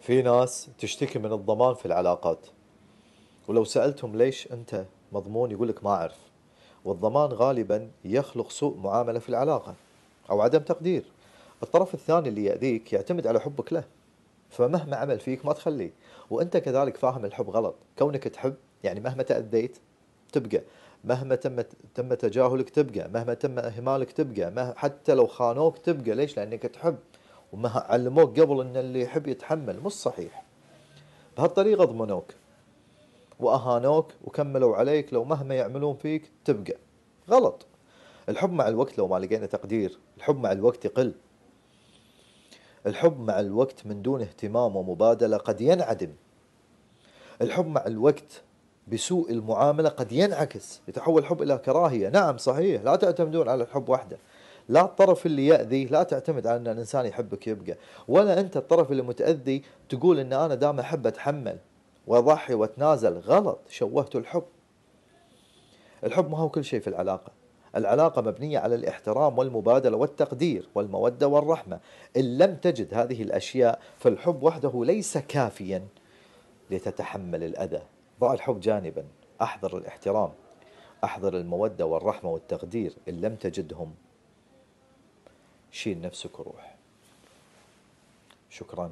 في ناس تشتكي من الضمان في العلاقات، ولو سألتهم ليش أنت مضمون يقولك ما أعرف. والضمان غالبا يخلق سوء معاملة في العلاقة أو عدم تقدير. الطرف الثاني اللي يأذيك يعتمد على حبك له، فمهما عمل فيك ما تخليه. وأنت كذلك فاهم الحب غلط. كونك تحب يعني مهما تأذيت تبقى، مهما تم تجاهلك تبقى، مهما تم إهمالك تبقى، مهما حتى لو خانوك تبقى. ليش؟ لأنك تحب. وما علموك قبل أن اللي يحب يتحمل. مش صحيح. بهالطريقة ضمنوك وأهانوك وكملوا عليك. لو مهما يعملون فيك تبقى. غلط. الحب مع الوقت لو ما لقينا تقدير، الحب مع الوقت يقل. الحب مع الوقت من دون اهتمام ومبادلة قد ينعدم. الحب مع الوقت بسوء المعاملة قد ينعكس، يتحول الحب إلى كراهية. نعم صحيح، لا تعتمدون على الحب وحده. لا الطرف اللي يأذي لا تعتمد على أن الإنسان يحبك يبقى، ولا أنت الطرف اللي متأذي تقول أن أنا دام أحب أتحمل وأضحي وأتنازل. غلط، شوهت الحب. الحب ما هو كل شيء في العلاقة. العلاقة مبنية على الاحترام والمبادلة والتقدير والمودة والرحمة. إن لم تجد هذه الأشياء فالحب وحده ليس كافيا لتتحمل الأذى. ضع الحب جانبا، أحضر الاحترام، أحضر المودة والرحمة والتقدير. إن لم تجدهم شيل نفسك وروح. شكرا.